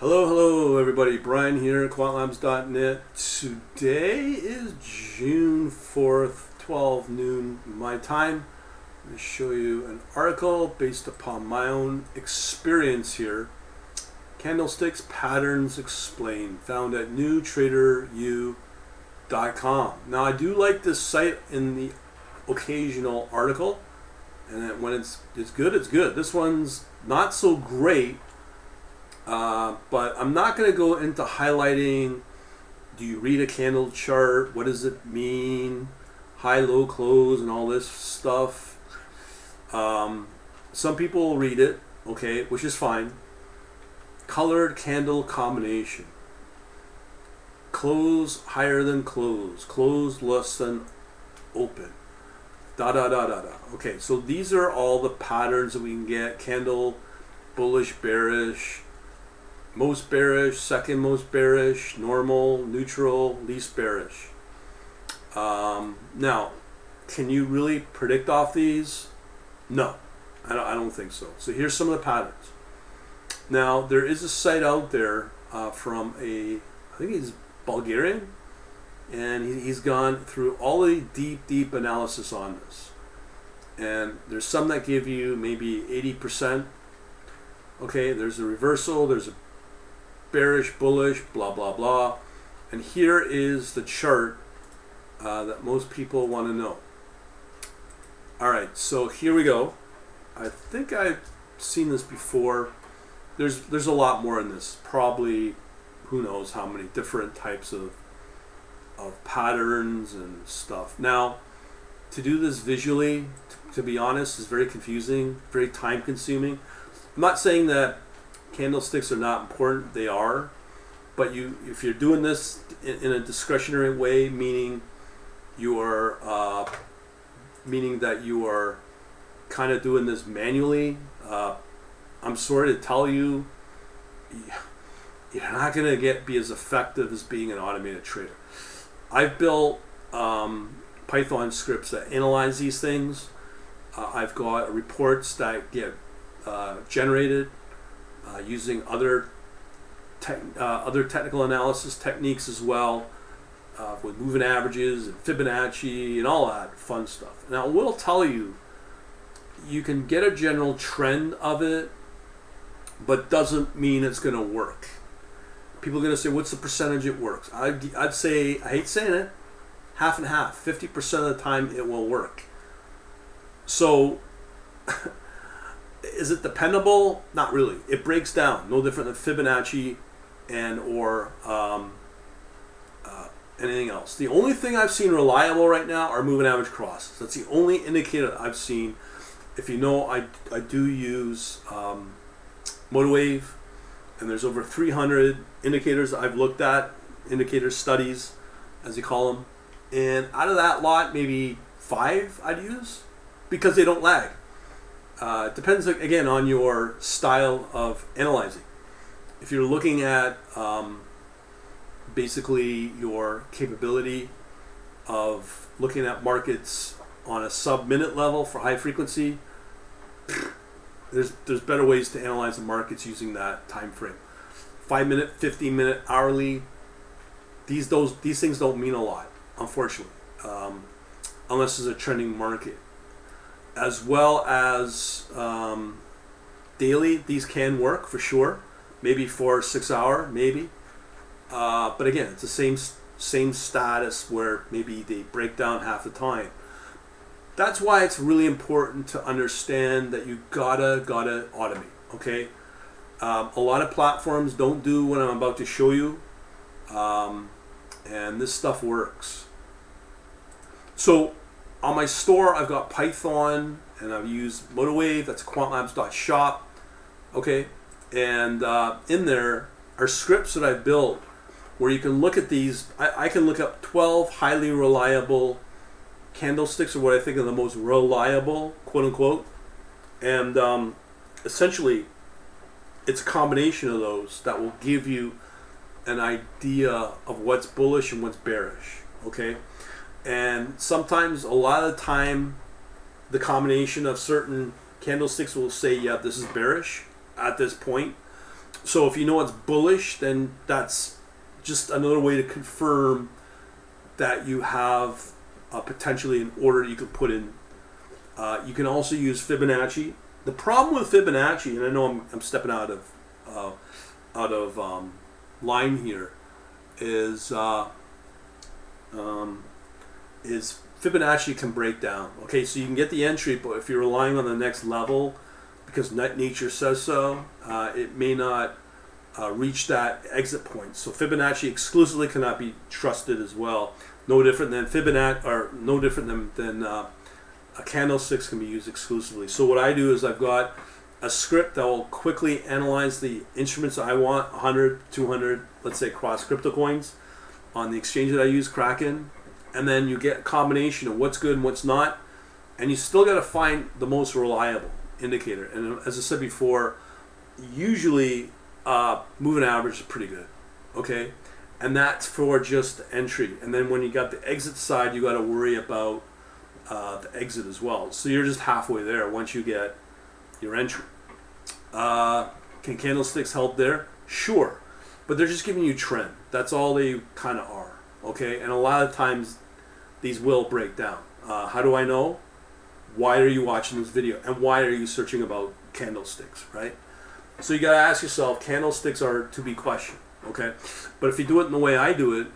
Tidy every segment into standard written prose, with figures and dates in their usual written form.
Hello everybody. Brian here, quantlabs.net. Today is June 4th, 12 noon my time. I'm going to show you an article based upon my own experience here. Candlesticks Patterns Explained, found at newtraderu.com. Now I do like this site in the occasional article, and when it's good, it's good. This one's not so great. But I'm not going to go into highlighting, do you read a candle chart, what does it mean, high, low, close, and all this stuff. Some people read it, okay, which is fine. Colored candle combination. Close higher than close. Close less than open. Okay, so these are all the patterns that we can get. Candle, bullish, bearish, most bearish, second most bearish, normal, neutral, least bearish. Now, can you really predict off these? No, I don't think so. So here's some of the patterns. Now, there is a site out there from I think he's Bulgarian, and he's gone through all the deep analysis on this. And there's some that give you maybe 80%. Okay, there's a reversal, there's a bearish, bullish, blah blah blah, and here is the chart that most people want to know. All right, so here we go. I think I've seen this before. There's a lot more in this. Probably, who knows how many different types of patterns and stuff. Now, to do this visually, to be honest, is very confusing, very time consuming. I'm not saying that candlesticks are not important, they are, but if you're doing this in a discretionary way, meaning that you are kind of doing this manually, I'm sorry to tell you, you're not going to be as effective as being an automated trader. I've built Python scripts that analyze these things. I've got reports that get generated using other technical analysis techniques as well, with moving averages and Fibonacci and all that fun stuff. Now, I will tell you, you can get a general trend of it, but doesn't mean it's going to work. People are going to say, what's the percentage it works? I'd say, I hate saying it, half and half. 50% of the time it will work. So, is it dependable? Not really. It breaks down, no different than Fibonacci or anything else. The only thing I've seen reliable right now are moving average crosses. That's the only indicator I've seen. If you know, I do use MotiveWave, and there's over 300 indicators that I've looked at, indicator studies, as you call them. And out of that lot, maybe 5 I'd use, because they don't lag. It depends, again, on your style of analyzing. If you're looking at basically your capability of looking at markets on a sub-minute level for high frequency, there's better ways to analyze the markets using that time frame. 5-minute, 15-minute, hourly, these things don't mean a lot, unfortunately, unless it's a trending market. As well as daily, these can work for sure. Maybe for 6 hour, maybe. But again, it's the same status where maybe they break down half the time. That's why it's really important to understand that you gotta automate. Okay, a lot of platforms don't do what I'm about to show you, and this stuff works. So, on my store, I've got Python, and I've used MotiveWave, that's quantlabs.shop, okay? And in there are scripts that I've built where you can look at these. I can look up 12 highly reliable candlesticks, or what I think are the most reliable, quote unquote. And essentially, it's a combination of those that will give you an idea of what's bullish and what's bearish, okay? And sometimes, a lot of the time, the combination of certain candlesticks will say, yeah, this is bearish at this point. So if you know it's bullish, then that's just another way to confirm that you have potentially an order you could put in. You can also use Fibonacci. The problem with Fibonacci, and I know I'm stepping out of line here, is Fibonacci can break down. Okay, so you can get the entry, but if you're relying on the next level, because nature says so, it may not reach that exit point. So Fibonacci exclusively cannot be trusted as well. No different than Fibonacci, or no different than candlesticks can be used exclusively. So what I do is I've got a script that will quickly analyze the instruments I want, 100, 200, let's say cross crypto coins on the exchange that I use, Kraken, and then you get a combination of what's good and what's not, and you still got to find the most reliable indicator. And as I said before, usually moving average is pretty good, okay? And that's for just entry. And then when you got the exit side, you got to worry about the exit as well. So you're just halfway there once you get your entry. Can candlesticks help there? Sure, but they're just giving you trend. That's all they kind of are, okay? And a lot of times these will break down. How do I know? Why are you watching this video? And why are you searching about candlesticks, right? So you got to ask yourself, candlesticks are to be questioned, okay? But if you do it in the way I do it,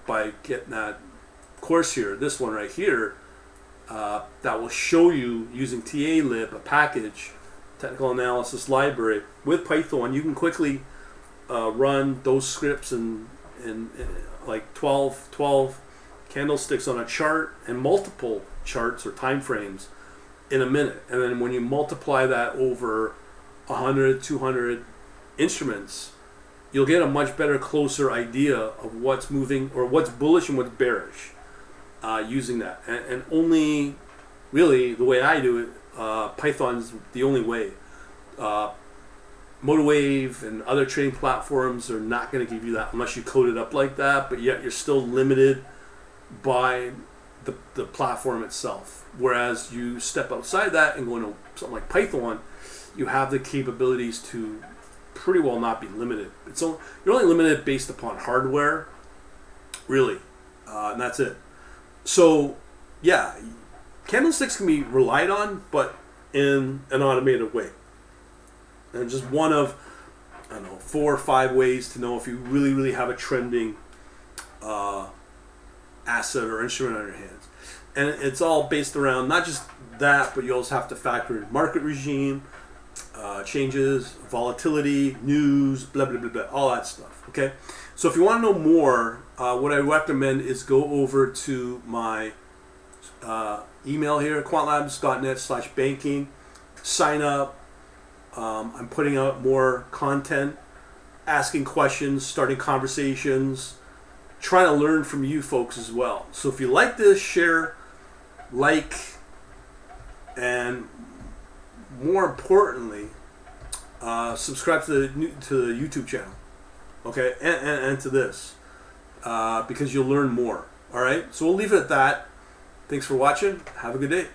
by getting that course here, this one right here, that will show you using TA-lib, a package, technical analysis library, with Python, you can quickly run those scripts in like 12 candlesticks on a chart and multiple charts or time frames in a minute. And then when you multiply that over 100, 200 instruments, you'll get a much better, closer idea of what's moving or what's bullish and what's bearish using that. And only, really, the way I do it, Python's the only way. Motorwave and other trading platforms are not going to give you that unless you code it up like that, but yet you're still limited by the platform itself. Whereas you step outside that and go into something like Python, you have the capabilities to pretty well not be limited. You're only limited based upon hardware, really, and that's it. So, yeah, candlesticks can be relied on, but in an automated way. And just one of, I don't know, 4 or 5 ways to know if you really, really have a trending asset or instrument on your hands. And it's all based around not just that, but you also have to factor in market regime, changes, volatility, news, blah, blah, blah, blah, all that stuff, okay? So if you want to know more, what I recommend is go over to my email here, quantlabs.net/banking, sign up. I'm putting out more content, asking questions, starting conversations, trying to learn from you folks as well. So if you like this, share, like, and more importantly, subscribe to the YouTube channel, okay, and to this, because you'll learn more. All right, so we'll leave it at that. Thanks for watching. Have a good day.